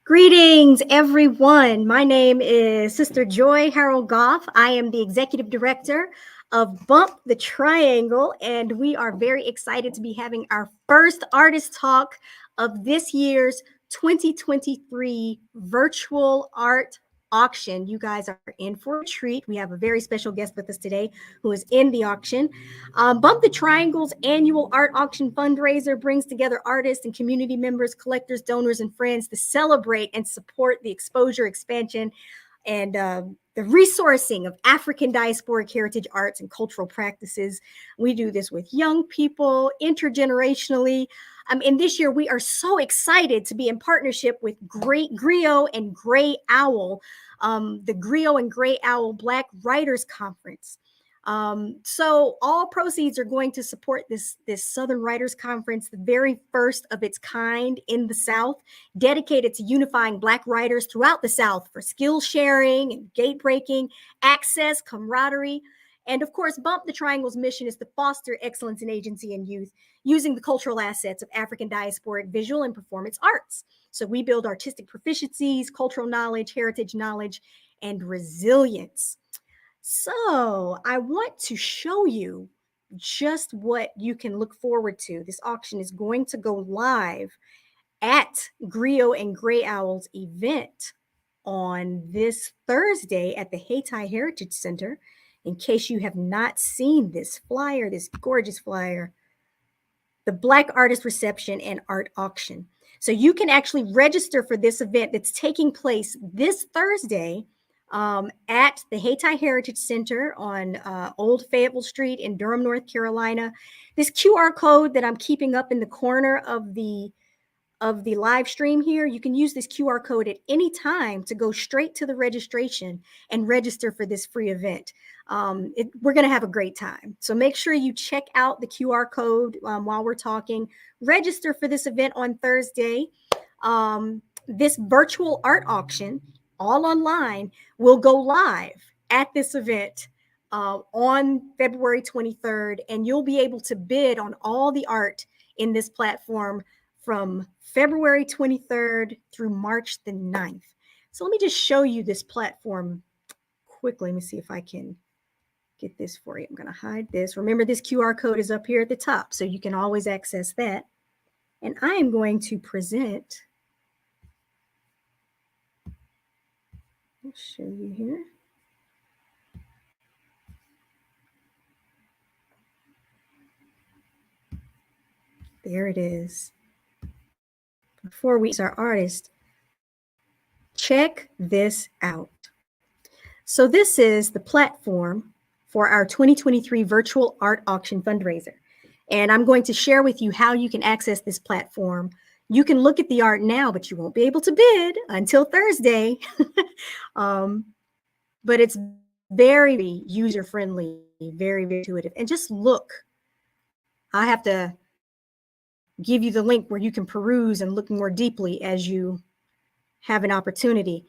Greetings, everyone. My name is Sister Joy Harold Goff. I am the executive director of Bump the Triangle, and we are very excited to be having our first artist talk of this year's 2023 virtual art auction. You guys are in for a treat. We have a very special guest with us today who is in the auction. Bump the Triangle's annual art auction fundraiser brings together artists and community members, collectors, donors, and friends to celebrate and support the exposure, expansion, and the resourcing of African diasporic heritage arts and cultural practices. We do this with young people, intergenerationally. And this year, we are so excited to be in partnership with Great Griot and Gray Owl, the Griot and Gray Owl Black Writers Conference. So all proceeds are going to support this Southern Writers Conference, the very first of its kind in the South, dedicated to unifying Black writers throughout the South for skill sharing and gate breaking, access, camaraderie. And of course, Bump the Triangle's mission is to foster excellence in agency and youth using the cultural assets of African diasporic visual and performance arts. So we build artistic proficiencies, cultural knowledge, heritage knowledge, and resilience. So I want to show you just what you can look forward to. This auction is going to go live at Griot and Gray Owl's event on this Thursday at the Hayti Heritage Center. In case you have not seen this flyer, this gorgeous flyer, the Black Artist Reception and Art Auction. So you can actually register for this event that's taking place this Thursday at the Hayti Heritage Center on Old Fayetteville Street in Durham, North Carolina. This QR code that I'm keeping up in the corner of the live stream here, you can use this QR code at any time to go straight to the registration and register for this free event. We're going to have a great time. So make sure you check out the QR code while we're talking. Register for this event on Thursday. This virtual art auction, all online, will go live at this event on February 23rd, and you'll be able to bid on all the art in this platform from February 23rd through March the 9th. So let me just show you this platform quickly. Let me see if I can get this for you. I'm going to hide this. Remember, this QR code is up here at the top, so you can always access that. And I am going to present. I'll show you here. There it is. Before we our artist, check this out. So this is the platform for our 2023 virtual art auction fundraiser. And I'm going to share with you how you can access this platform. You can look at the art now, but you won't be able to bid until Thursday. But it's very user-friendly, very, very intuitive. And just look. I have to give you the link where you can peruse and look more deeply as you have an opportunity.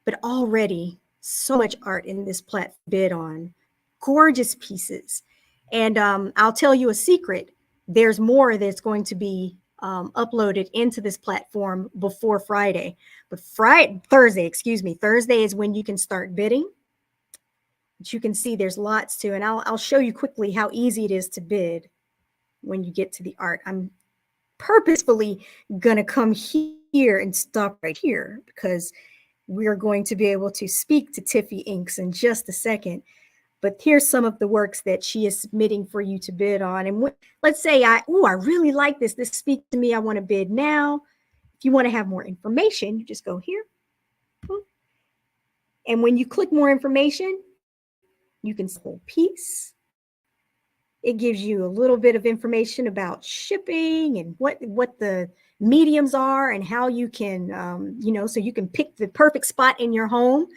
But already, so much art in this platform bid on. Gorgeous pieces. And I'll tell you a secret. There's more that's going to be uploaded into this platform before Friday. But Thursday is when you can start bidding. But you can see there's lots to, and I'll show you quickly how easy it is to bid when you get to the art. I'm purposefully gonna come here and stop right here because we're going to be able to speak to Tiffy Inks in just a second. But here's some of the works that she is submitting for you to bid on. And let's say I really like this. This speaks to me. I want to bid now. If you want to have more information, you just go here. And when you click more information, you can see the whole piece. It gives you a little bit of information about shipping and what the mediums are and how you can, so you can pick the perfect spot in your home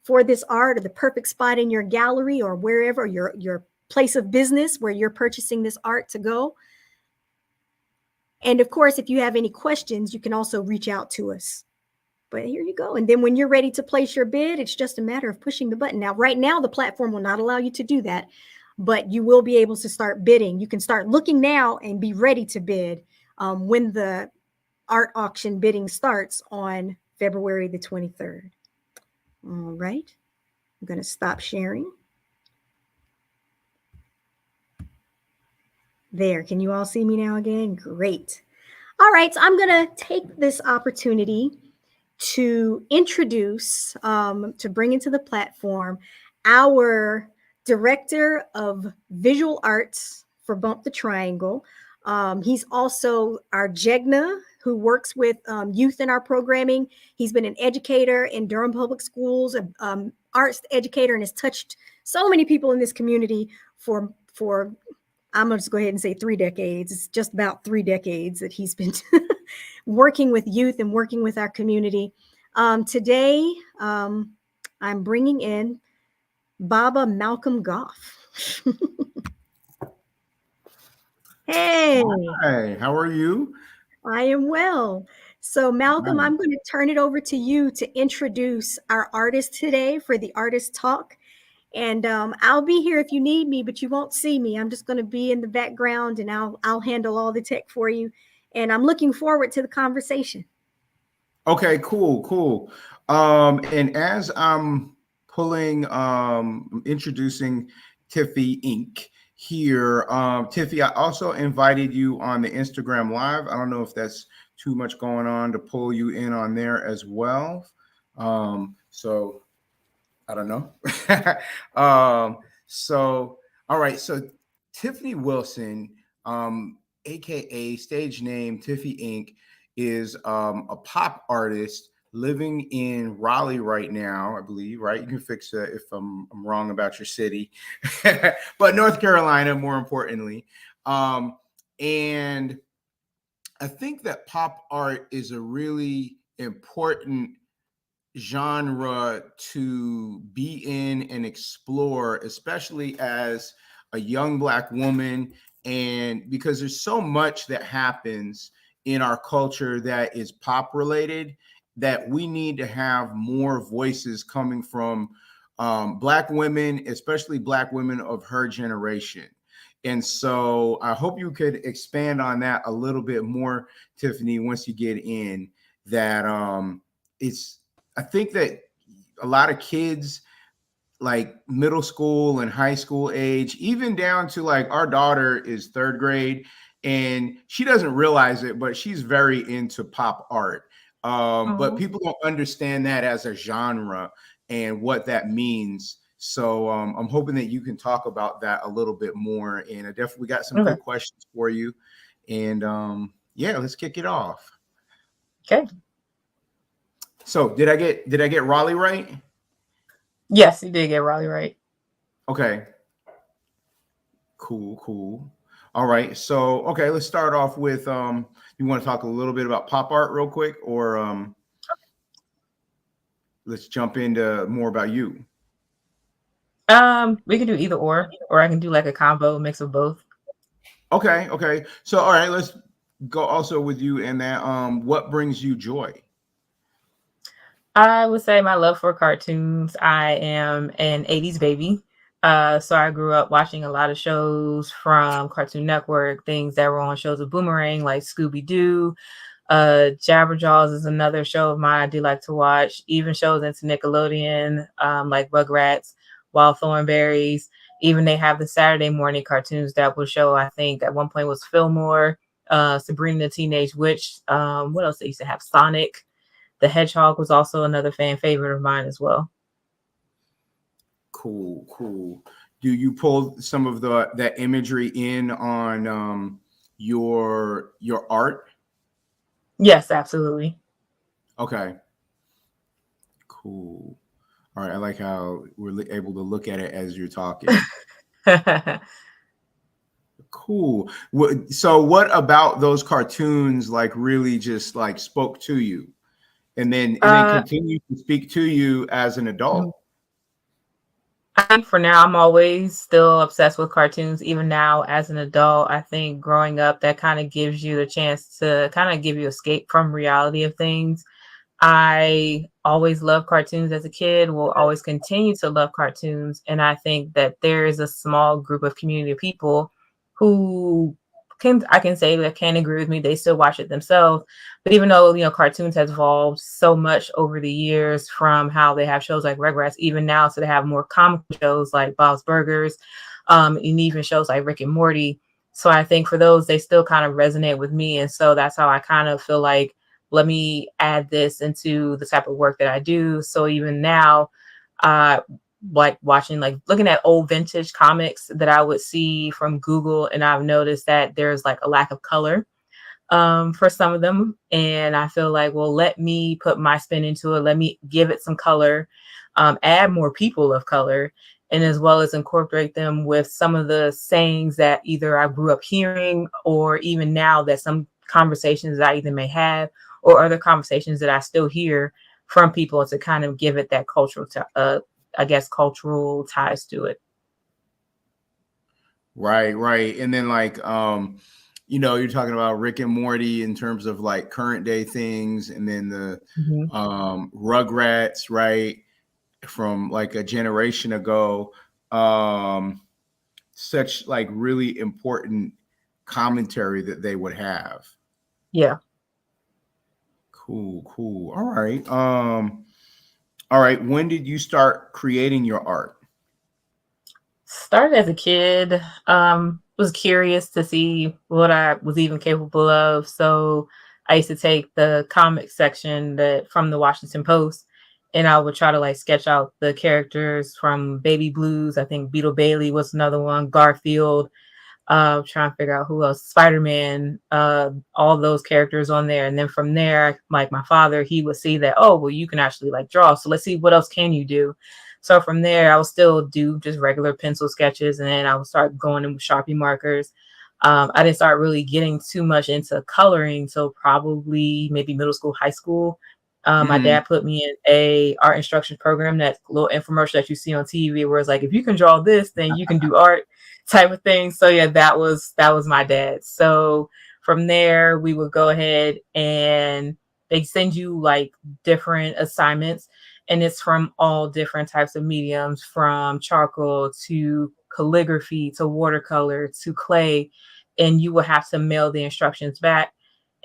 for this art, or the perfect spot in your gallery, or wherever your place of business where you're purchasing this art to go. And of course, if you have any questions, you can also reach out to us. But here you go. And then when you're ready to place your bid, it's just a matter of pushing the button. Now, right now, the platform will not allow you to do that, but you will be able to start bidding. You can start looking now and be ready to bid when the art auction bidding starts on February the 23rd. All right. I'm going to stop sharing. There. Can you all see me now again? Great. All right. So I'm going to take this opportunity to introduce, to bring into the platform, our director of visual arts for Bump the Triangle. He's also our JEGNA, who works with youth in our programming. He's been an educator in Durham Public Schools, an arts educator, and has touched so many people in this community for I'm going to just go ahead and say 3 decades. It's just about 3 decades that he's been working with youth and working with our community. Today, I'm bringing in Baba Malcolm Goff. Hey. Hi, how are you? I am well. So, Malcolm, Hi. I'm going to turn it over to you to introduce our artist today for the Artist Talk. And I'll be here if you need me, but you won't see me. I'm just going to be in the background, and I'll handle all the tech for you. And I'm looking forward to the conversation. Okay, cool. And as I'm introducing Tiffy Inc. here, Tiffy, I also invited you on the Instagram Live. I don't know if that's too much going on to pull you in on there as well. So I don't know. All right. So Tiffany Wilson, aka stage name Tiffy Inc., is a pop artist living in Raleigh right now, I believe. Right? You can fix it if I'm wrong about your city, but North Carolina, more importantly. And I think that pop art is a really important genre to be in and explore, especially as a young Black woman. And because there's so much that happens in our culture that is pop related, that we need to have more voices coming from Black women, especially Black women of her generation. And so I hope you could expand on that a little bit more, Tiffany, once you get in that. I think that a lot of kids, like middle school and high school age, even down to like our daughter is 3rd grade, and she doesn't realize it, but she's very into pop art. But people don't understand that as a genre and what that means. So I'm hoping that you can talk about that a little bit more. And I definitely got some good questions for you. And yeah, let's kick it off. Okay. So did I get Raleigh right? Yes, you did get Raleigh right. Okay. Cool. All right. So okay, let's start off with you want to talk a little bit about pop art real quick, or let's jump into more about you. We can do either or I can do like a combo mix of both. Okay. So all right, let's go also with you and that what brings you joy? I would say my love for cartoons. I am an 80s baby. So I grew up watching a lot of shows from Cartoon Network, things that were on shows of Boomerang, like Scooby-Doo. Jabberjaws is another show of mine I do like to watch. Even shows into Nickelodeon, like Rugrats, Wild Thornberries. Even they have the Saturday morning cartoons that will show, I think at one point was Fillmore, Sabrina the Teenage Witch. What else they used to have? Sonic the Hedgehog was also another fan favorite of mine as well. Cool. Do you pull some of that imagery in on your art? Yes, absolutely. Okay. Cool. All right. I like how we're able to look at it as you're talking. Cool. So what about those cartoons like really just like spoke to you and then continue to speak to you as an adult? I think for now, I'm always still obsessed with cartoons. Even now as an adult, I think growing up, that kind of gives you the chance to kind of give you escape from reality of things. I always loved cartoons as a kid, will always continue to love cartoons. And I think that there is a small group of community of people who can say that can agree with me. They still watch it themselves. But even though, cartoons has evolved so much over the years from how they have shows like Rugrats, even now, so they have more comic shows like Bob's Burgers, and even shows like Rick and Morty. So I think for those, they still kind of resonate with me. And so that's how I kind of feel like, let me add this into the type of work that I do. So even now, like watching, like looking at old vintage comics that I would see from Google, and I've noticed that there's like a lack of color for some of them. And I feel like, well, let me put my spin into it. Let me give it some color, add more people of color, and as well as incorporate them with some of the sayings that either I grew up hearing, or even now that some conversations that I either may have, or other conversations that I still hear from people, to kind of give it that cultural, cultural ties to it. Right. And then like, you're talking about Rick and Morty in terms of like current day things, and then the Rugrats, right, from like a generation ago. Such like really important commentary that they would have. Yeah. Cool. All right. When did you start creating your art? Started as a kid. Was curious to see what I was even capable of. So I used to take the comic section from the Washington Post, and I would try to like sketch out the characters from Baby Blues. I think Beetle Bailey was another one. Garfield. Trying to figure out who else. Spider-Man. All those characters on there, and then from there, like my father, he would see that, oh, well, you can actually like draw. So let's see, what else can you do? So from there, I would still do just regular pencil sketches, and then I would start going in with Sharpie markers. I didn't start really getting too much into coloring till probably maybe middle school, high school. My dad put me in a art instruction program, that little infomercial that you see on TV, where it's like, if you can draw this, then you can do art type of thing. So yeah, that was my dad. So from there, we would go ahead and they send you like different assignments, and it's from all different types of mediums, from charcoal to calligraphy to watercolor to clay, and you will have to mail the instructions back.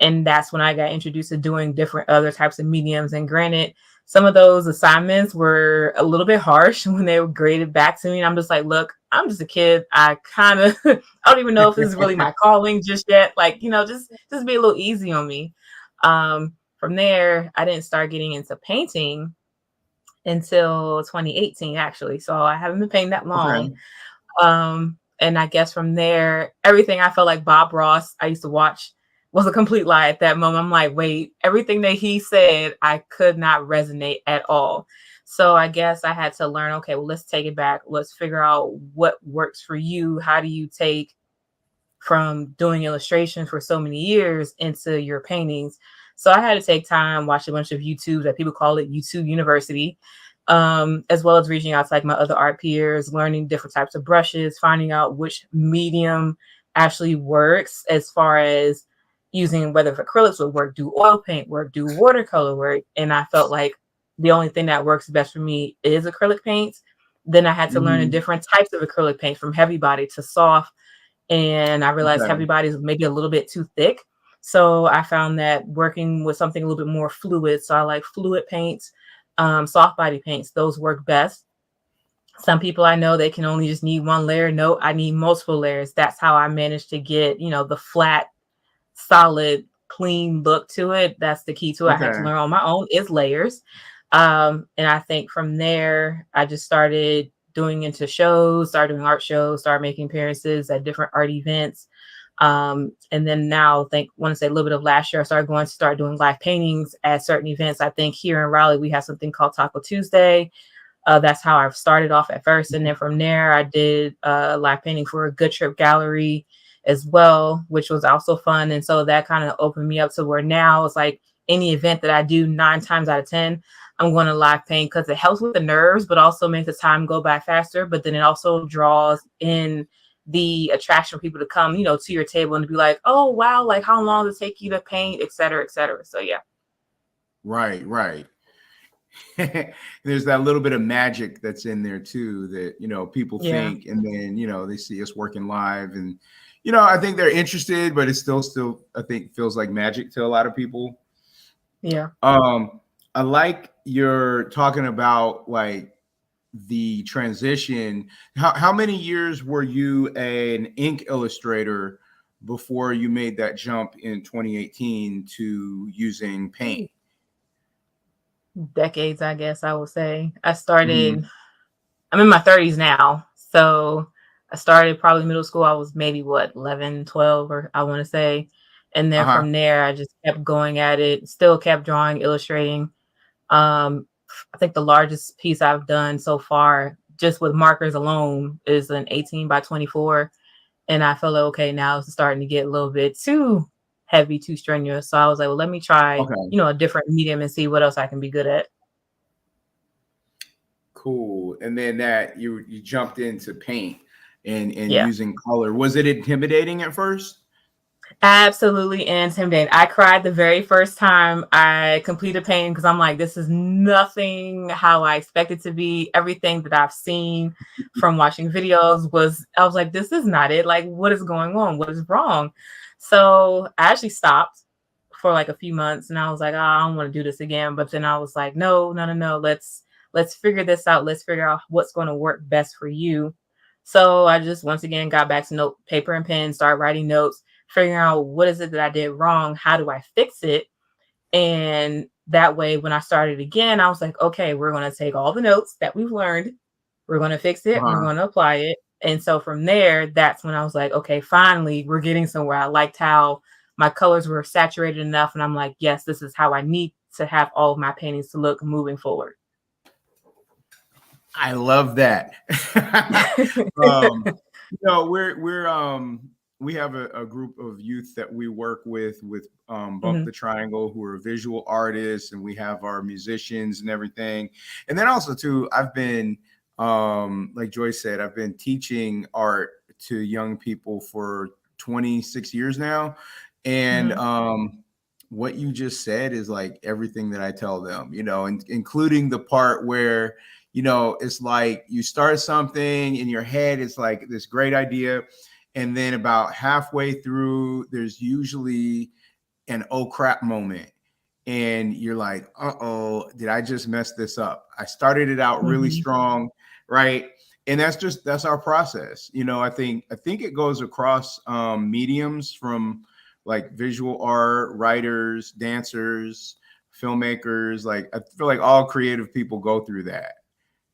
And that's when I got introduced to doing different other types of mediums. And granted, some of those assignments were a little bit harsh when they were graded back to me. And I'm just like, look, I'm just a kid. I kind of, I don't even know if this is really my calling just yet. Like, just be a little easy on me. From there, I didn't start getting into painting until 2018, actually. So I haven't been painting that long. Okay. And I guess from there, everything I felt like Bob Ross I used to watch was a complete lie at that moment. I'm like, wait, everything that he said, I could not resonate at all. So I guess I had to learn, okay, well, let's take it back. Let's figure out what works for you. How do you take from doing illustration for so many years into your paintings? So I had to take time, watch a bunch of YouTube, that people call it YouTube University, as well as reaching out to like my other art peers, learning different types of brushes, finding out which medium actually works, as far as using whether acrylics would work, do oil paint work, do watercolor work. And I felt like the only thing that works best for me is acrylic paints. Then I had to learn the different types of acrylic paint, from heavy body to soft. And I realized heavy body is maybe a little bit too thick. So I found that working with something a little bit more fluid. So I like fluid paints, soft body paints. Those work best. Some people I know, they can only just need one layer. No, I need multiple layers. That's how I managed to get, the flat, solid, clean look to it. That's the key to it. I had to learn on my own, is layers. And I think from there, I just started doing into shows, started doing art shows, started making appearances at different art events. And then now, want to say a little bit of last year, I started doing live paintings at certain events. I think here in Raleigh, we have something called Taco Tuesday. That's how I started off at first. And then from there, I did live painting for a Good Trip Gallery as well, which was also fun. And so that kind of opened me up to where now it's like any event that I do, 9 times out of 10, I'm going to live paint, because it helps with the nerves, but also makes the time go by faster. But then it also draws in the attraction for people to come, to your table and to be like, oh, wow, like how long does it take you to paint, et cetera, et cetera. So, yeah. Right. there's that little bit of magic that's in there too that, you know, people Yeah. think, and then, you know, they see us working live, and, you know, I think they're interested, but it still, I think, feels like magic to a lot of people. Yeah. I like you're talking about like the transition. How many years were you an ink illustrator before you made that jump in 2018 to using paint? Decades, I guess I would say. Mhm. I'm in my 30s now. So I started probably middle school. I was maybe what, 11, 12, or I want to say. And then Uh-huh. from there, I just kept going at it, still kept drawing, illustrating. Um, I think the largest piece I've done so far, just with markers alone, is an 18 by 24. And I felt like, okay, now it's starting to get a little bit too heavy, too strenuous. So I was like, well, let me try, Okay. a different medium and see what else I can be good at. Cool. And then that you jumped into paint and Yeah. using color. Was it intimidating at first? Absolutely intimidating. I cried the very first time I completed painting because I'm like, this is nothing how I expect it to be. Everything that I've seen from watching videos I was like, this is not it. Like, what is going on? What is wrong? So I actually stopped for like a few months and I was like, oh, I don't want to do this again. But then I was like, no, no, no, no. Let's figure this out. Let's figure out what's going to work best for you. So I just once again got back to note paper and pen, started writing notes, figuring out what is it that I did wrong, how do I fix it? And that way when I started again, I was like, okay, we're going to take all the notes that we've learned, we're going to fix it, we're Uh-huh. going to apply it. And so from there, that's when I was like, okay, finally we're getting somewhere. I liked how my colors were saturated enough, and I'm like, yes, this is how I need to have all of my paintings to look moving forward. I love that. You know, we have a group of youth that we work with Bump Mhm. the Triangle, who are visual artists, and we have our musicians and everything. And then also too, I've been like Joyce said, I've been teaching art to young people for 26 years now. And Mhm. what you just said is like everything that I tell them, you know, including the part where, you know, it's like you start something in your head, it's like this great idea. And then about halfway through, there's usually an oh crap moment. And you're like, uh-oh, did I just mess this up? I started it out really Mhm. strong, right? And that's our process. You know, I think it goes across mediums, from like visual art, writers, dancers, filmmakers. Like I feel like all creative people go through that,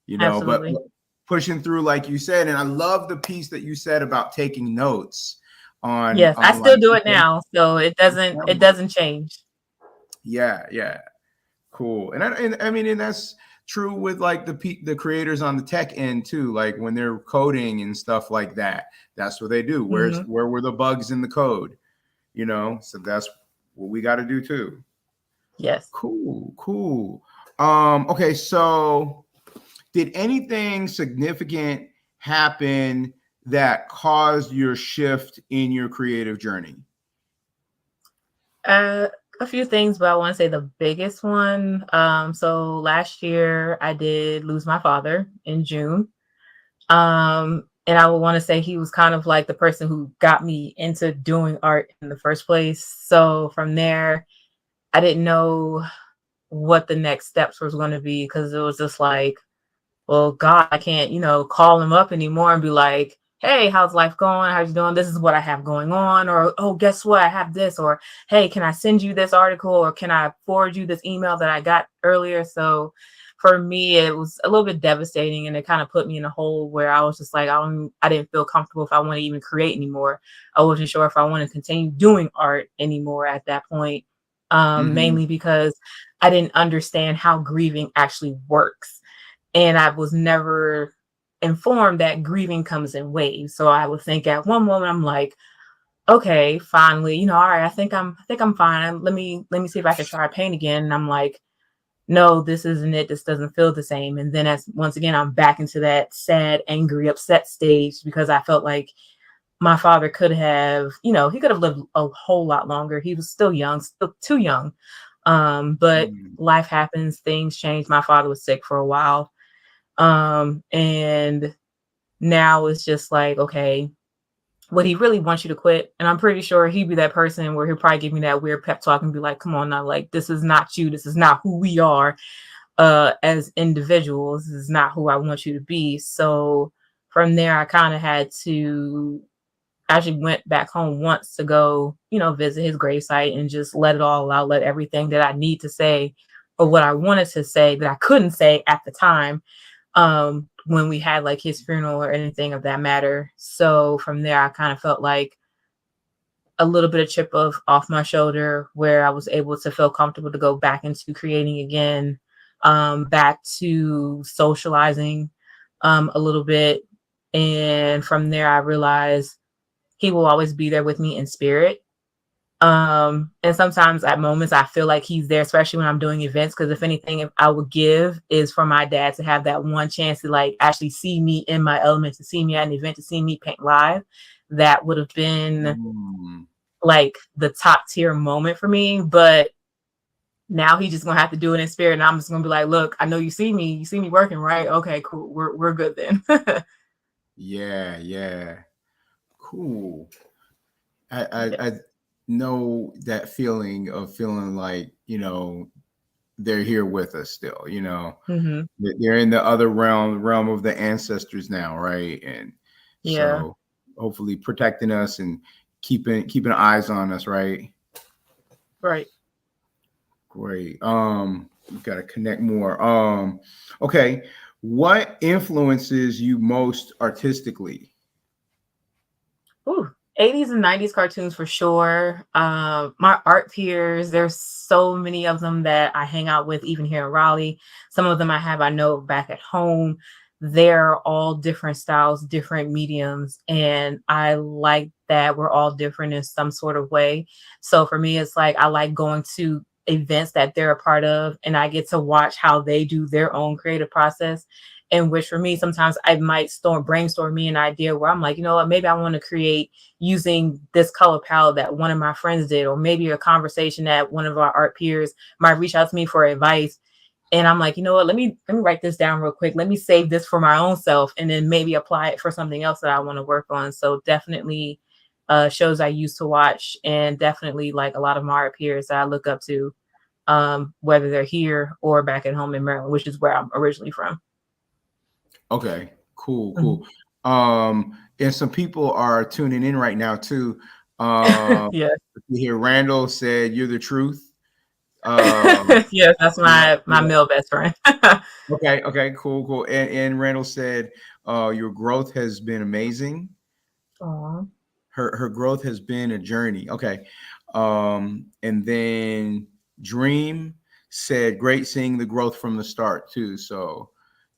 you know, but Absolutely. pushing through, like you said. And I love the piece that you said about taking notes Yes, I on still like, do it okay, now, so it doesn't change. yeah, cool. And I mean, and that's true with like the creators on the tech end too. Like when they're coding and stuff like that, that's what they do. Mhm. Where were the bugs in the code? You know, so that's what we got to do too. Yes. Cool. Okay, so did anything significant happen that caused your shift in your creative journey? Uh, a few things, but I want to say the biggest one. So last year I did lose my father in June. And I would want to say he was kind of like the person who got me into doing art in the first place. So from there, I didn't know what the next steps was going to be because it was just like, well, God, I can't, call him up anymore and be like, hey, how's life going? How you doing? This is what I have going on. Or, oh, guess what? I have this. Or, hey, can I send you this article? Or can I forward you this email that I got earlier? So for me, it was a little bit devastating, and it kind of put me in a hole where I was just like, I didn't feel comfortable if I want to even create anymore. I wasn't sure if I want to continue doing art anymore at that point, Hmm. mainly because I didn't understand how grieving actually works, and I was never informed that grieving comes in waves. So I would think at one moment I'm like, okay, finally, all right, I think I'm fine. Let me see if I can try paint again. And I'm like, no, this isn't it. This doesn't feel the same. And then as once again, I'm back into that sad, angry, upset stage because I felt like my father could have, he could have lived a whole lot longer. He was still young, still too young. But Mm. life happens, things change. My father was sick for a while. And now it's just like, okay, would he really want you to quit? And I'm pretty sure he'd be that person where he'll probably give me that weird pep talk and be like, come on now, like, this is not you. This is not who we are as individuals. This is not who I want you to be. So from there, I kind of had to actually went back home once to go, visit his gravesite and just let it all out, let everything that I need to say or what I wanted to say that I couldn't say at the time when we had like his funeral or anything of that matter. So from there, I kind of felt like a little bit of chip off my shoulder where I was able to feel comfortable to go back into creating again, back to socializing a little bit. And from there, I realized he will always be there with me in spirit. And sometimes at moments I feel like he's there, especially when I'm doing events. Because if anything, if I would give is for my dad to have that one chance to like actually see me in my element, to see me at an event, to see me paint live. That would have been Mm. like the top tier moment for me. But now he's just gonna have to do it in spirit, and I'm just gonna be like, look, I know you see me working, right? Okay, cool, we're good then. Yeah, yeah. Cool. Yeah. I know that feeling of feeling like, they're here with us still, Hmm. they're in the other realm of the ancestors now, right? And Yeah. so hopefully protecting us and keeping eyes on us, right? Right. Great. We got to connect more. Okay. What influences you most artistically? Ooh, 80s and 90s cartoons for sure. My art peers, there's so many of them that I hang out with, even here in Raleigh. Some of them I know back at home. They're all different styles, different mediums, and I like that we're all different in some sort of way. So for me, it's like I like going to events that they're a part of, and I get to watch how they do their own creative process. In which for me, sometimes I might brainstorm me an idea where I'm like, you know what, maybe I want to create using this color palette that one of my friends did, or maybe a conversation that one of our art peers might reach out to me for advice. And I'm like, you know what, let me write this down real quick. Let me save this for my own self and then maybe apply it for something else that I want to work on. So definitely shows I used to watch, and definitely like a lot of my art peers that I look up to, whether they're here or back at home in Maryland, which is where I'm originally from. Okay, cool, Mhm. cool. And some people are tuning in right now too. Yeah. You hear Randall said, "You're the truth." Um, Yes, that's yeah, my yeah. male best friend. Okay, okay, cool, cool. And Randall said, "Your growth has been amazing. Aw. Her growth has been a journey." Okay. And then Dream said, "Great seeing the growth from the start too." So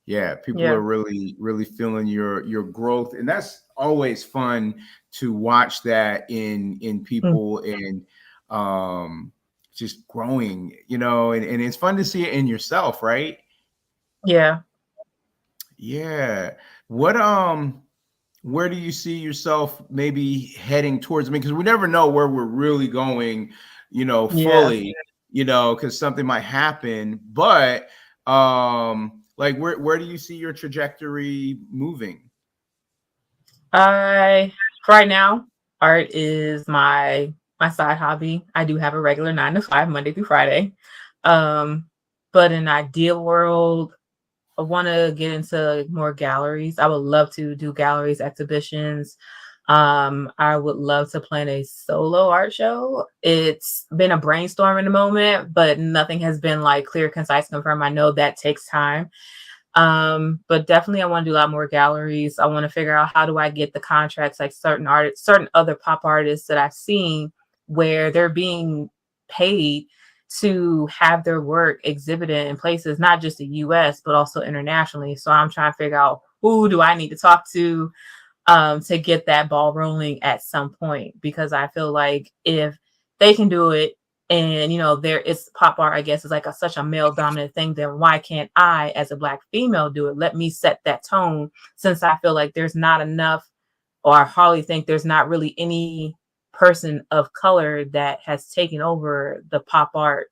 yeah, people Yeah. are really feeling your growth, and that's always fun to watch that in Mm. people, and um just growing, and it's fun to see it in yourself, right? Yeah. Yeah. What where do you see yourself maybe heading towards? I mean, because we never know where we're really going, Yeah. fully, because something might happen. But like where do you see your trajectory moving? I right now, art is my side hobby. I do have a regular 9 to 5, Monday through Friday. Um, but in an ideal world, I want to get into more galleries. I would love to do galleries, exhibitions. I would love to plan a solo art show. It's been a brainstorm in the moment, but nothing has been like clear, concise, confirmed. I know that takes time. But definitely I want to do a lot more galleries. I want to figure out how do I get the contracts like certain artists, certain other pop artists that I've seen where they're being paid to have their work exhibited in places not just the US but also internationally. So I'm trying to figure out who do I need to talk to get that ball rolling at some point, because I feel like if they can do it, and there is pop art, I guess, is like such a male dominant thing, then why can't I as a black female do it? Let me set that tone, since I feel like there's not enough, or I hardly think there's not really any person of color that has taken over the pop art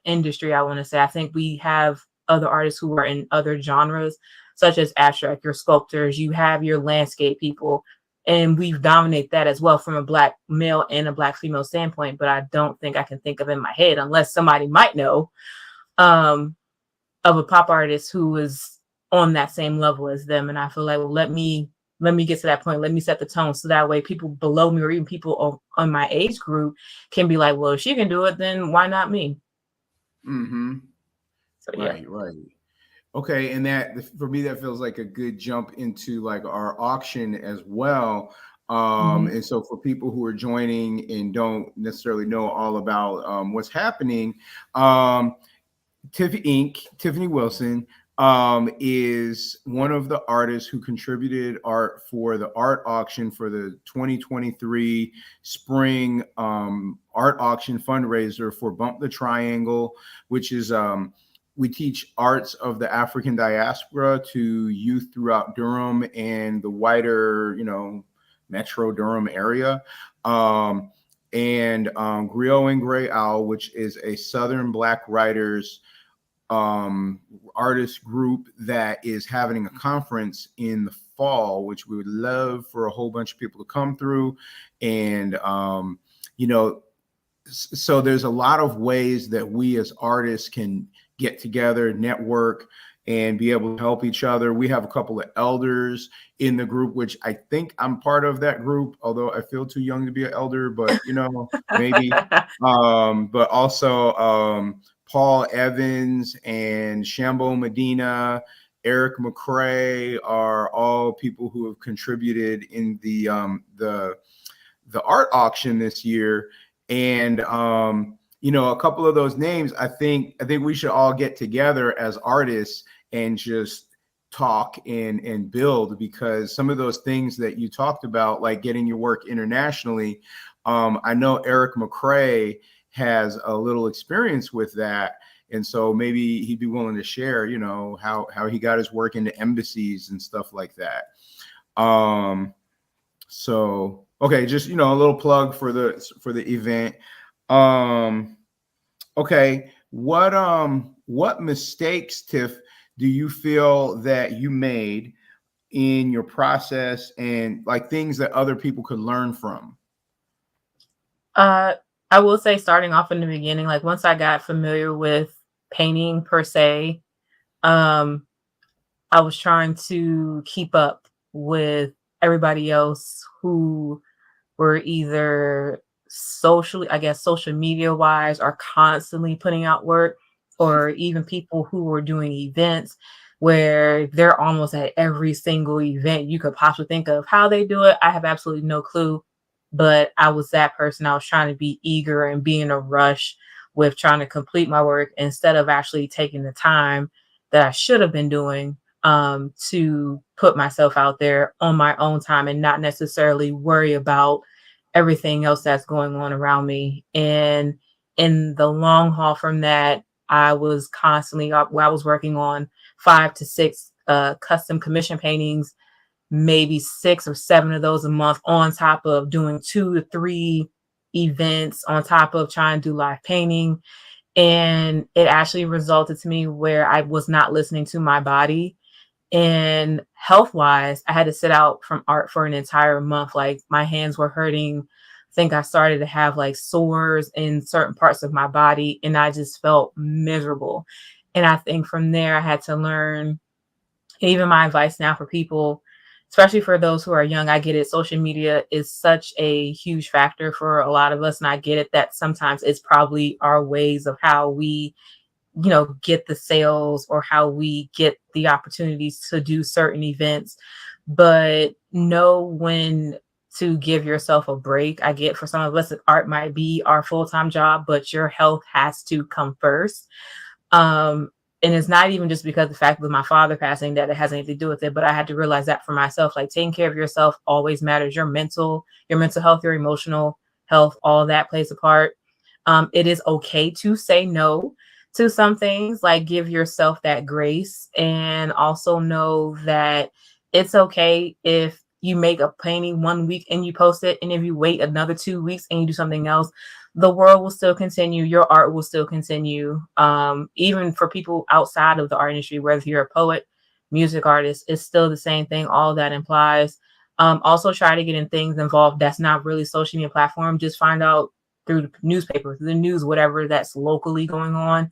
industry, I want to say. I think we have other artists who are in other genres, such as abstract, your sculptors, you have your landscape people, and we've dominated that as well from a Black male and a Black female standpoint. But I don't think I can think of in my head, unless somebody might know, um, of a pop artist who is on that same level as them. And I feel like, well, let me get to that point. Let me set the tone so that way people below me or even people on my age group can be like, well, if she can do it, then why not me? Mm-hmm. So yeah. Right. Okay, and that for me that feels like a good jump into like our auction as well. And so for people who are joining and don't necessarily know all about what's happening, Tiffany Wilson is one of the artists who contributed art for the art auction for the 2023 spring art auction fundraiser for Bump the Triangle, which is we teach arts of the African diaspora to youth throughout Durham and the wider, Metro Durham area. And Griot and Gray Owl, which is a Southern Black writers artist group that is having a conference in the fall, which we would love for a whole bunch of people to come through. And, so there's a lot of ways that we as artists can get together, network, and be able to help each other. We have a couple of elders in the group, which I think I'm part of that group, although I feel too young to be an elder, but maybe. But also Paul Evans and Shambo Medina, Eric McCrae are all people who have contributed in the art auction this year. And a couple of those names, I think we should all get together as artists and just talk and build, because some of those things that you talked about, like getting your work internationally, I know Eric McCrae has a little experience with that. And so maybe he'd be willing to share, how he got his work into embassies and stuff like that. So, okay, just, a little plug for the event. Okay. What mistakes, Tiff, do you feel that you made in your process, and like things that other people could learn from? I will say, starting off in the beginning, like once I got familiar with painting per se, I was trying to keep up with everybody else who were either social media wise are constantly putting out work, or even people who were doing events where they're almost at every single event you could possibly think of. How they do it, I have absolutely no clue. But I was that person. I was trying to be eager and be in a rush with trying to complete my work instead of actually taking the time that I should have been doing to put myself out there on my own time and not necessarily worry about everything else that's going on around me. And in the long haul from that, I was constantly I was working on 5 to 6 custom commission paintings, maybe 6 or 7 of those a month, on top of doing 2 to 3 events, on top of trying to do live painting. And it actually resulted to me where I was not listening to my body. And health wise, I had to sit out from art for an entire month. Like my hands were hurting. I think I started to have like sores in certain parts of my body, and I just felt miserable. And I think from there, I had to learn, even my advice now for people, especially for those who are young, I get it. Social media is such a huge factor for a lot of us. And I get it that sometimes it's probably our ways of how we, get the sales or how we get the opportunities to do certain events. But know when to give yourself a break. I get, for some of us, art might be our full-time job, but your health has to come first. And it's not even just because of the fact of my father passing that it has anything to do with it, but I had to realize that for myself. Like, taking care of yourself always matters. Your mental health, your emotional health, all that plays a part. It is okay to say no to some things, like give yourself that grace, and also know that it's okay if you make a painting 1 week and you post it, and if you wait another 2 weeks and you do something else, the world will still continue. Your art will still continue. Even for people outside of the art industry, whether you're a poet, music artist, it's still the same thing. All that implies. Also try to get in things involved that's not really social media platform. Just find out through the newspaper, through the news, whatever that's locally going on.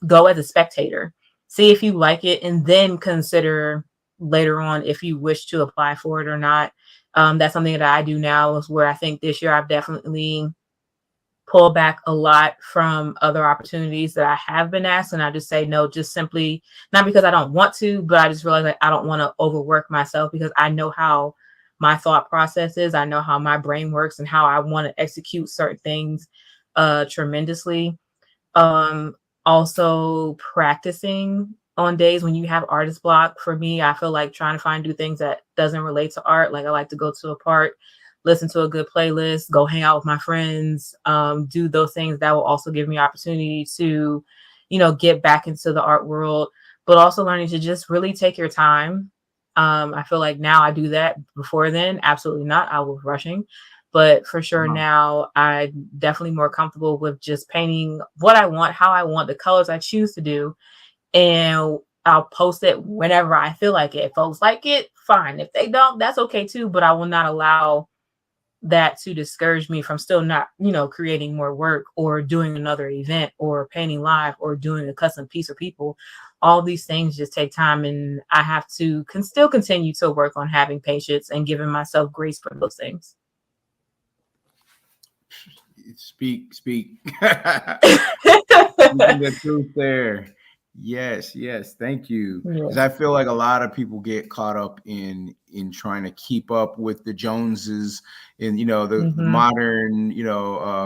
Go as a spectator, see if you like it, and then consider later on if you wish to apply for it or not. That's something that I do now, is where I think this year I've definitely pulled back a lot from other opportunities that I have been asked. And I just say no, just simply not because I don't want to, but I just realize that I don't want to overwork myself, because I know how my thought process is. I know how my brain works and how I want to execute certain things tremendously. Also practicing on days when you have artist block. For me, I feel like trying to do things that doesn't relate to art. Like I like to go to a park, listen to a good playlist, go hang out with my friends, do those things that will also give me opportunity to, get back into the art world, but also learning to just really take your time. I feel like now I do that. Before then, absolutely not. I was rushing. But for sure now, I'm definitely more comfortable with just painting what I want, how I want, the colors I choose to do. And I'll post it whenever I feel like it. If folks like it, fine. If they don't, that's okay too. But I will not allow that to discourage me from still not, creating more work or doing another event or painting live or doing a custom piece for people. All these things just take time, and I have to still continue to work on having patience and giving myself grace for those things. Speak. The truth there. Yes. Thank you. Because I feel like a lot of people get caught up in trying to keep up with the Joneses and the modern,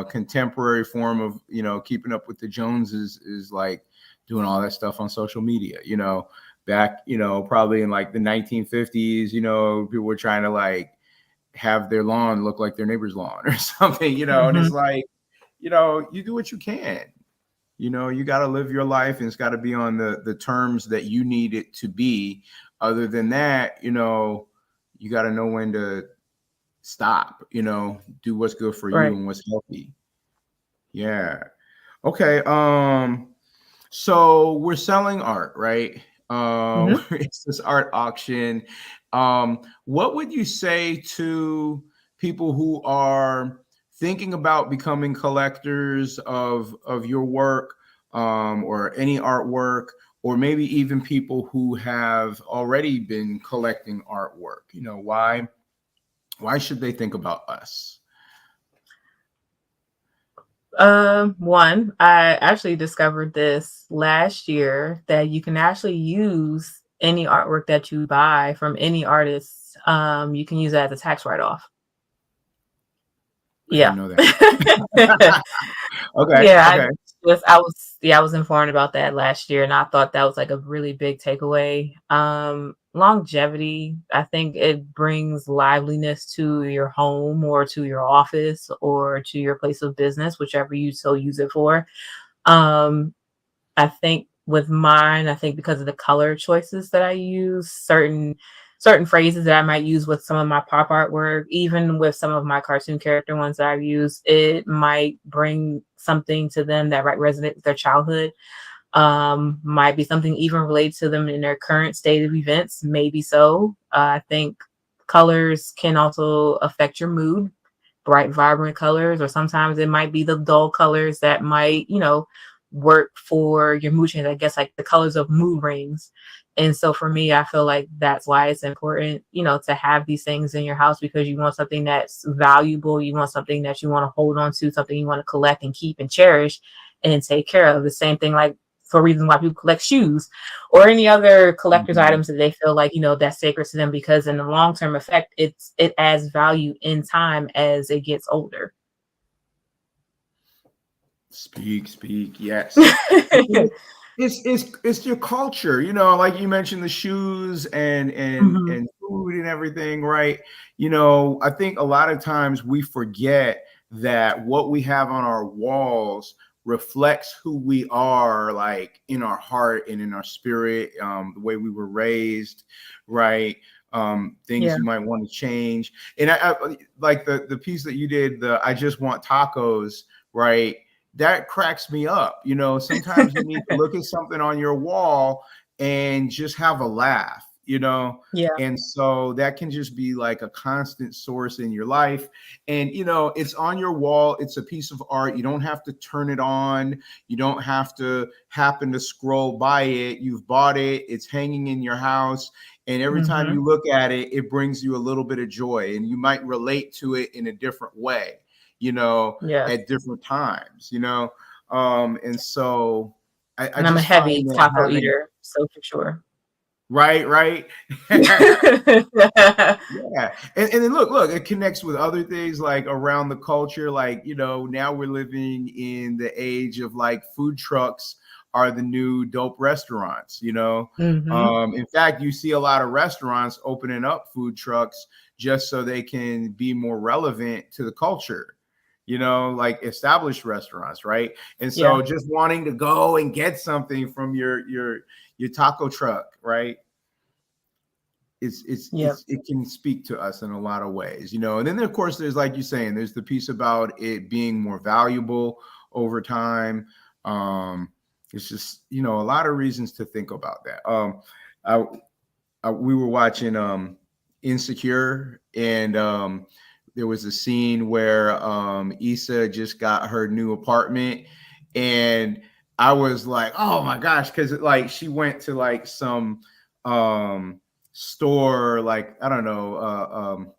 contemporary form of keeping up with the Joneses is like doing all that stuff on social media. Back probably in like the 1950s, people were trying to like have their lawn look like their neighbor's lawn or something, and it's like, you do what you can. You got to live your life, and it's got to be on the terms that you need it to be. Other than that, you got to know when to stop, do what's good for you and what's healthy. Yeah. Okay. So we're selling art, right? It's this art auction. What would you say to people who are thinking about becoming collectors of your work, or any artwork, or maybe even people who have already been collecting artwork? Why should they think about us? One, I actually discovered this last year, that you can actually use any artwork that you buy from any artist. You can use that as a tax write-off. Yeah. I didn't know that. Okay. Yeah, okay. I was informed about that last year, and I thought that was like a really big takeaway. Longevity, I think it brings liveliness to your home or to your office or to your place of business, whichever you so use it for. I think with mine, because of the color choices that I use, certain phrases that I might use with some of my pop artwork, even with some of my cartoon character ones that I've used, it might bring something to them that might resonate with their childhood. Might be something even related to them in their current state of events. Maybe so. I think colors can also affect your mood. Bright, vibrant colors, or sometimes it might be the dull colors that might, work for your mood change. I guess like the colors of mood rings. And so for me, I feel like that's why it's important, to have these things in your house, because you want something that's valuable. You want something that you want to hold on to, something you want to collect and keep and cherish and take care of. The same thing, like for reasons why people collect shoes or any other collector's items that they feel like, that's sacred to them, because in the long-term effect, it adds value in time as it gets older. Speak. Yes. It's your culture, like you mentioned, the shoes and food and everything, right? I think a lot of times we forget that what we have on our walls reflects who we are, like in our heart and in our spirit, the way we were raised, right? things Yeah. you might want to change. And I like the piece that you did, the I just want tacos, right? That cracks me up. You know, sometimes you need to look at something on your wall and just have a laugh, you know? Yeah. And so that can just be like a constant source in your life. And, you know, it's on your wall. It's a piece of art. You don't have to turn it on. You don't have to happen to scroll by it. You've bought it. It's hanging in your house. And every time Mhm. you look at it, it brings you a little bit of joy, and you might relate to it in a different way, you know, Yeah. at different times, you know. And so I And I'm a just heavy find that taco having, eater, so for sure. right. Yeah. Yeah. And then look, it connects with other things like around the culture. Like, you know, now we're living in the age of like food trucks are the new dope restaurants, you know. Mhm. In fact, you see a lot of restaurants opening up food trucks just so they can be more relevant to the culture, you know, like established restaurants, right? And Yeah. so just wanting to go and get something from your taco truck, right? Yep. It can speak to us in a lot of ways, you know. And then of course there's, like you're saying, there's the piece about it being more valuable over time. It's just, you know, a lot of reasons to think about that. I, we were watching Insecure, and there was a scene where Issa just got her new apartment, and I was like, oh my gosh, because like she went to like some store, like I don't know,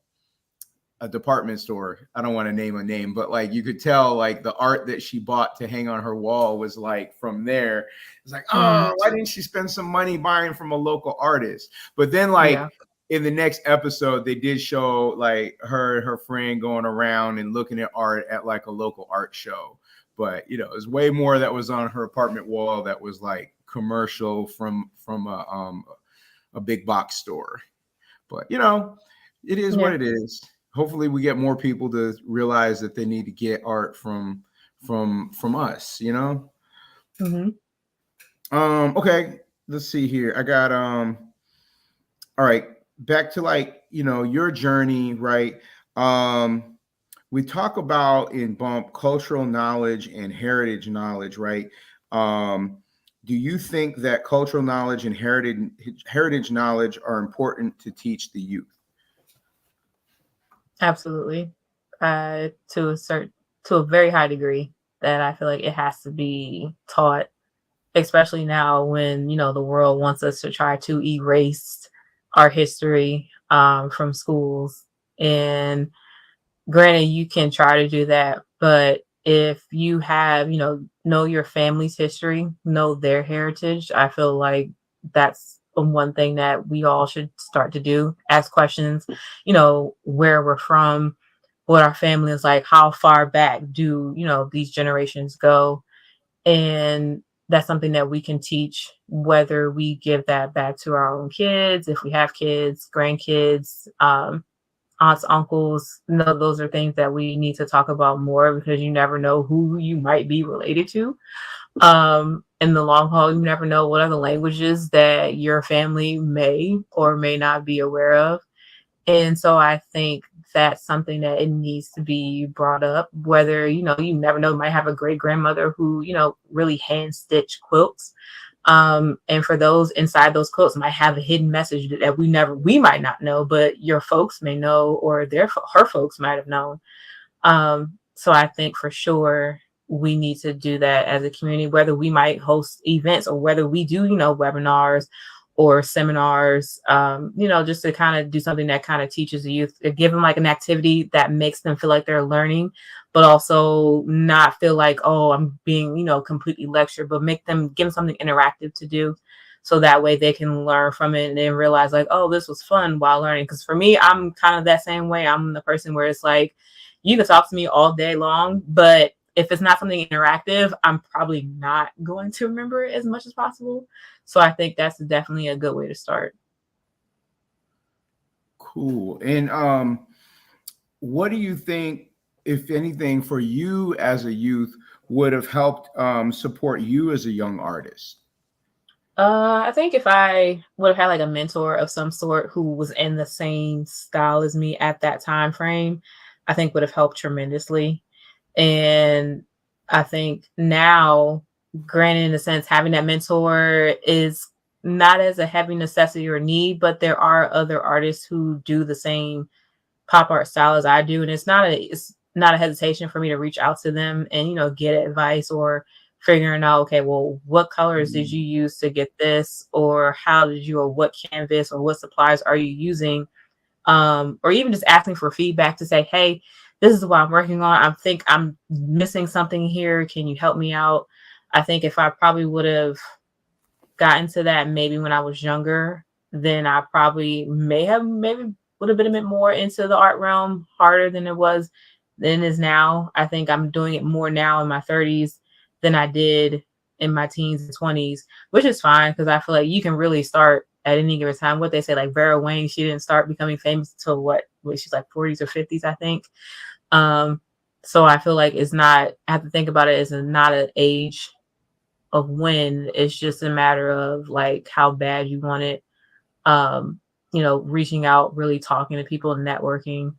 a department store. I don't want to name a name, but like you could tell like the art that she bought to hang on her wall was like from there. It's like, Mhm. oh, why didn't she spend some money buying from a local artist? But then like Yeah. in the next episode, they did show like her and her friend going around and looking at art at like a local art show. But you know, there's way more that was on her apartment wall that was like commercial from a big box store. But you know, it is what Yeah. it is. Hopefully we get more people to realize that they need to get art from us, you know. Mhm. Okay, let's see here. I got all right, back to like, you know, your journey, right? um we talk about in Bump cultural knowledge and heritage knowledge, right? um do you think that cultural knowledge and heritage knowledge are important to teach the youth? Absolutely. To a certain, to a very high degree, that I feel like it has to be taught, especially now when, you know, the world wants us to try to erase our history from schools. And granted, you can try to do that, but if you have, you know your family's history, know their heritage, I feel like that's the one thing that we all should start to do. Ask questions, where we're from, what our family is like, how far back do, these generations go. And that's something that we can teach, whether we give that back to our own kids, if we have kids, grandkids, aunts, uncles. Those are things that we need to talk about more, because you never know who you might be related to. In the long haul, you never know what other languages that your family may or may not be aware of. And so I think that's something that it needs to be brought up, whether, you never know, you might have a great grandmother who, really hand stitch quilts. And for those inside those quotes might have a hidden message that we might not know, but your folks may know, or her folks might have known. So I think for sure we need to do that as a community, whether we might host events or whether we do, webinars or seminars, just to kind of do something that kind of teaches the youth, give them like an activity that makes them feel like they're learning, but also not feel like, oh, I'm being, completely lectured, but give them something interactive to do. So that way they can learn from it and then realize like, oh, this was fun while learning. Because for me, I'm kind of that same way. I'm the person where it's like, you can talk to me all day long, but if it's not something interactive, I'm probably not going to remember it as much as possible. So I think that's definitely a good way to start. Cool. And what do you think, if anything, for you as a youth would have helped support you as a young artist? I think if I would have had like a mentor of some sort who was in the same style as me at that time frame, I think would have helped tremendously. And I think now, granted, in a sense, having that mentor is not as a heavy necessity or need, but there are other artists who do the same pop art style as I do, and it's not a hesitation for me to reach out to them and get advice or figuring out, okay, well, what colors did you use to get this, or how did you, or what canvas or what supplies are you using, or even just asking for feedback to say, hey, this is what I'm working on. I think I'm missing something here. Can you help me out? I think if I probably would have gotten to that maybe when I was younger, then I probably maybe would have been a bit more into the art realm harder than it is now. I think I'm doing it more now in my 30s than I did in my teens and 20s, which is fine because I feel like you can really start at any given time. What they say, like Vera Wang, she didn't start becoming famous until she's like 40s or 50s, I think. So I feel like I have to think about it as not an age of when, it's just a matter of like how bad you want it. um Reaching out, really talking to people, networking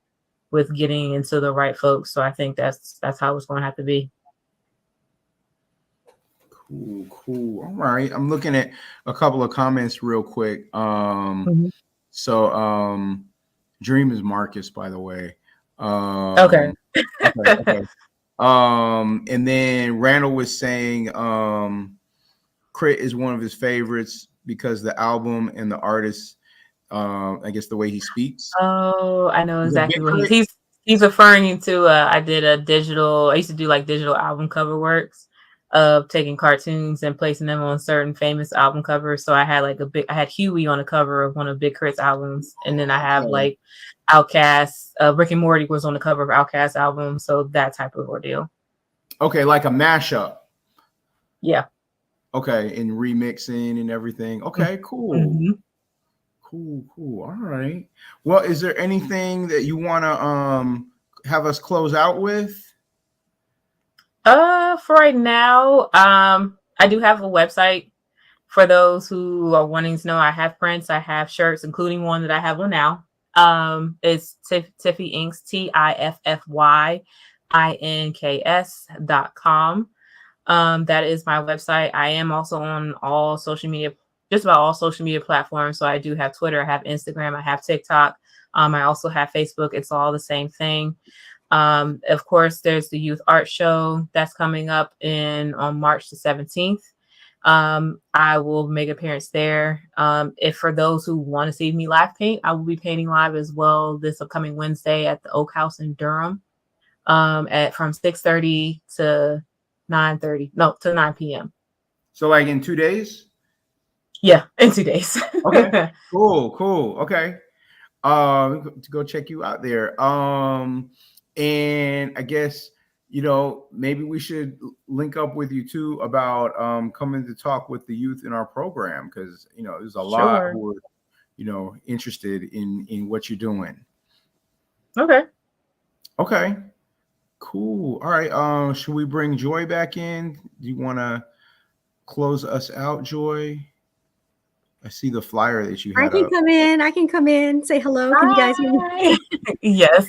with getting into the right folks. So I think that's how it's going to have to be. Cool. All right. I'm looking at a couple of comments real quick. Mhm. So Dream is Marcus, by the way. Okay. Okay. And then Randall was saying Crit is one of his favorites because the album and the artist, I guess the way he speaks. Oh, I know He's a exactly big what Crit. he's referring to. I used to do like digital album cover works of taking cartoons and placing them on certain famous album covers. So I had Huey on the cover of one of Big Crit's albums, and then I have Okay. like Outkast, Rick and Morty was on the cover of Outkast album, so that type of ordeal. Okay, like a mashup. Yeah. Okay, and remixing and everything. Okay, cool. Mm-hmm. Cool. All right. Well, is there anything that you want to have us close out with? For right now, I do have a website for those who are wanting to know. I have prints, I have shirts, including one that I have on now. It's Tiffy Inks, TIFFYINKS.com. That is my website. I am also on all social media, just about all social media platforms. So I do have Twitter, I have Instagram, I have TikTok. I also have Facebook. It's all the same thing. Of course, there's the Youth Art Show that's coming up on March the 17th. I will make an appearance there. If for those who want to see me live paint, I will be painting live as well this upcoming Wednesday at the Oak House in Durham, at from 6:30 to 9 p.m. So like in 2 days? Yeah, in 2 days. Okay. Cool. Okay. To go check you out there. And I guess maybe we should link up with you too about coming to talk with the youth in our program, because there's a lot Sure. who are interested in what you're doing. Okay. Cool. All right. Should we bring Joy back in? Do you want to close us out, Joy? I see the flyer that you I had can up. come in. I can come in. Say hello. Can you guys hear me? Hi. Yes.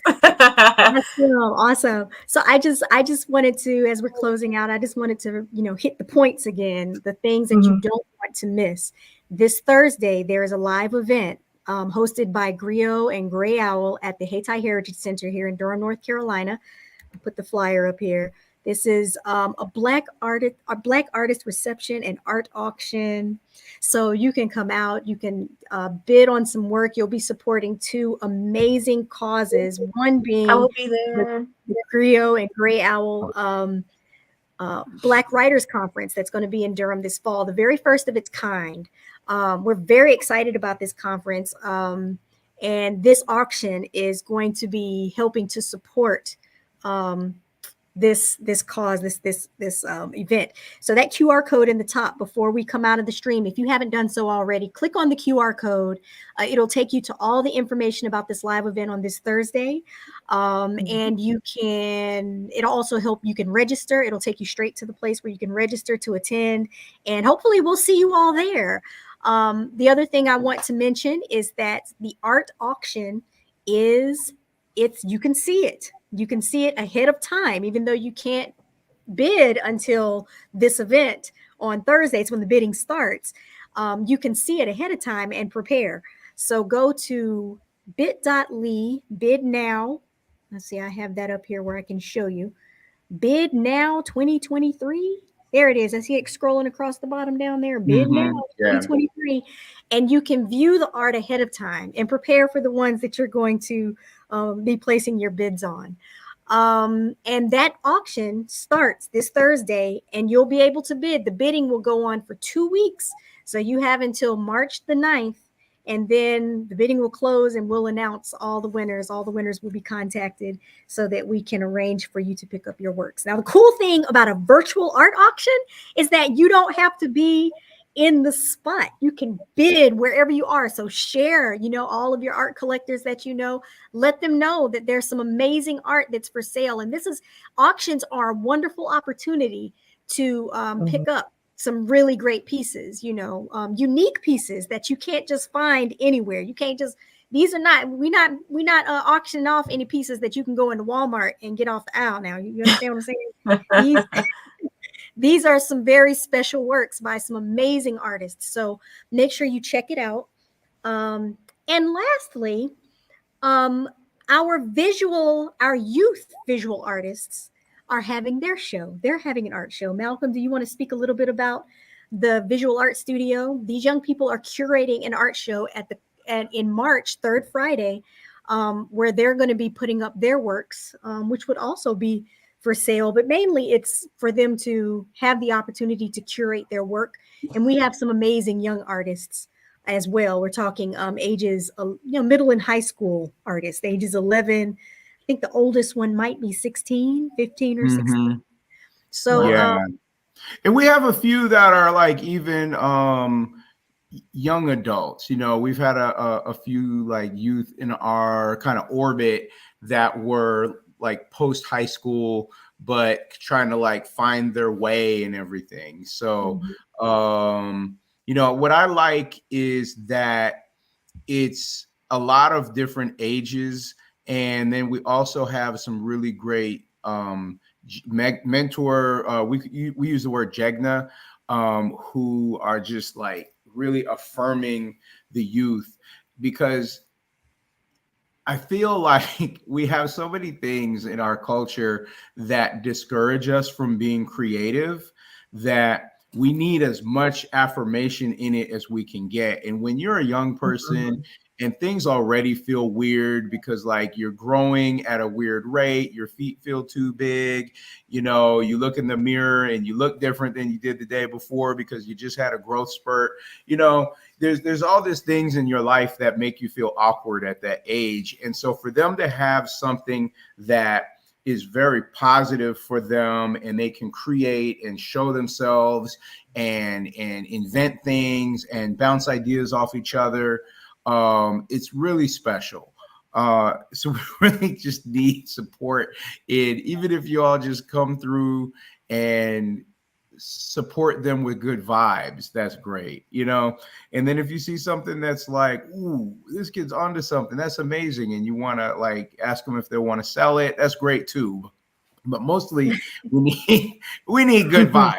Awesome. So I just wanted to, as we're closing out, I just wanted to, hit the points again, the things that you Mhm. don't want to miss. This Thursday, there is a live event hosted by Griot and Gray Owl at the Hayti Heritage Center here in Durham, North Carolina. I'll put the flyer up here. This is a black artist reception and art auction. So you can come out, you can bid on some work. You'll be supporting two amazing causes. One I being will be there. the Griot and Gray Owl Black Writers Conference that's going to be in Durham this fall, the very first of its kind. We're very excited about this conference. And this auction is going to be helping to support this cause, this event. So that QR code in the top before we come out of the stream, if you haven't done so already, click on the QR code. It'll take you to all the information about this live event on this Thursday. And it'll also help you can register. It'll take you straight to the place where you can register to attend. And hopefully we'll see you all there. The other thing I want to mention is that the art auction you can see it. You can see it ahead of time, even though you can't bid until this event on Thursday. It's when the bidding starts. You can see it ahead of time and prepare. So go to bit.ly, bid now. Let's see, I have that up here where I can show you. Bid now 2023. There it is. I see it scrolling across the bottom down there. Bid now 2023. And you can view the art ahead of time and prepare for the ones that you're going to be placing your bids on. And that auction starts this Thursday, and you'll be able to bid. The bidding will go on for 2 weeks. So you have until March the 9th, and then the bidding will close and we'll announce all the winners. All the winners will be contacted so that we can arrange for you to pick up your works. Now, the cool thing about a virtual art auction is that you don't have to be in the spot. You can bid wherever you are. So share, all of your art collectors that let them know that there's some amazing art that's for sale. And auctions are a wonderful opportunity to pick up some really great pieces, unique pieces that you can't just find anywhere. You can't just, we're not auctioning off any pieces that you can go into Walmart and get off the aisle now. You understand what I'm saying? These are some very special works by some amazing artists. So make sure you check it out. And lastly, our youth visual artists are having their show. They're having an art show. Malcolm, do you want to speak a little bit about the Visual Art Studio? These young people are curating an art show in March, third Friday, where they're going to be putting up their works, which would also be for sale, but mainly it's for them to have the opportunity to curate their work. And we have some amazing young artists as well. We're talking ages, middle and high school artists, ages 11. I think the oldest one might be 16, 15 or 16. So, and we have a few that are like even young adults. We've had a few like youth in our kind of orbit that were like post high school, but trying to like find their way and everything. So, what I like is that it's a lot of different ages. And then we also have some really great mentor. We use the word Jegna, who are just like really affirming the youth, because I feel like we have so many things in our culture that discourage us from being creative, that we need as much affirmation in it as we can get. And when you're a young person and things already feel weird because like you're growing at a weird rate, your feet feel too big, you look in the mirror and you look different than you did the day before because you just had a growth spurt. There's all these things in your life that make you feel awkward at that age. And so for them to have something that is very positive for them, and they can create and show themselves and invent things and bounce ideas off each other, it's really special. So we really just need support even if you all just come through and support them with good vibes, that's great, and then if you see something that's like, ooh, this kid's onto something, that's amazing, and you want to like ask them if they want to sell it, that's great too. But mostly we need good vibes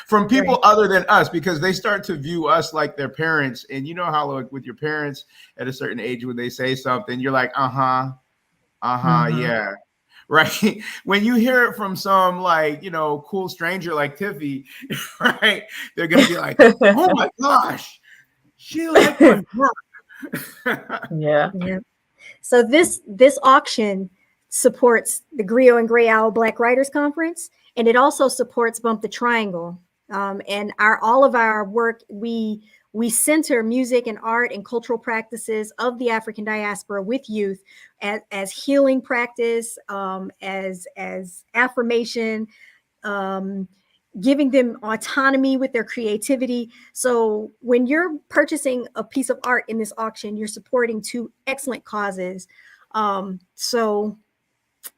from people other than us, because they start to view us like their parents. And you know how like with your parents at a certain age, when they say something, you're like, yeah. Right. When you hear it from some like, cool stranger like Tiffy, right, they're going to be like, oh my gosh, she liked my work. Yeah. So this auction supports the Griot and Gray Owl Black Writers Conference, and it also supports Bump the Triangle. And all of our work, we We center music and art and cultural practices of the African diaspora with youth as healing practice, as affirmation, giving them autonomy with their creativity. So when you're purchasing a piece of art in this auction, you're supporting two excellent causes. So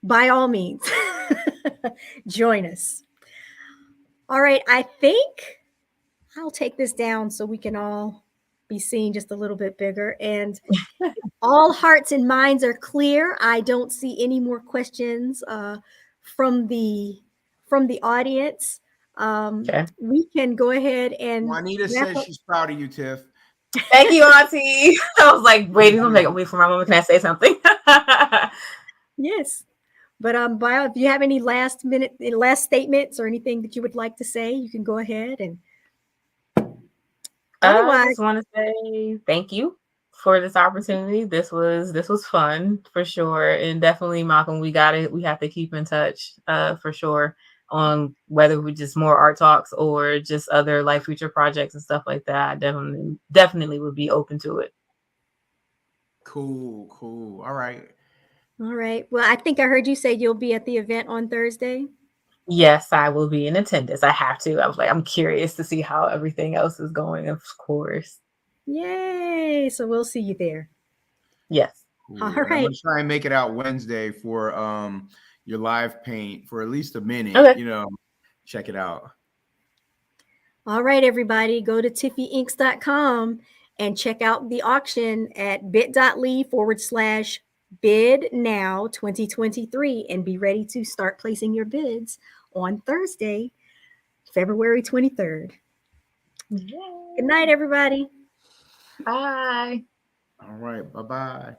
by all means, join us. All right, I think I'll take this down so we can all be seen just a little bit bigger. And all hearts and minds are clear. I don't see any more questions from the audience. Okay. We can go ahead and Juanita wrap says up. she's proud of you, Tiff. Thank you, Auntie. I was like, wait, wait for my mama. Can I say something? Yes. But Bio, if you have any last statements or anything that you would like to say, you can go ahead. And I otherwise, just want to say thank you for this opportunity. This was fun for sure, and definitely, Malcolm, we have to keep in touch for sure on whether we just more art talks or just other like future projects and stuff like that. I definitely would be open to it. Cool. All right. Well, I think I heard you say you'll be at the event on Thursday. Yes, I will be in attendance. I have to. I was like, I'm curious to see how everything else is going, of course. Yay. So we'll see you there. Yes. Cool. All And I'm right. gonna try and make it out Wednesday for your live paint for at least a minute. Okay. Check it out. All right, everybody, go to tiffyinks.com and check out the auction at bit.ly/bid now 2023 and be ready to start placing your bids on Thursday, February 23rd. Good night, everybody. Bye. All right. Bye-bye.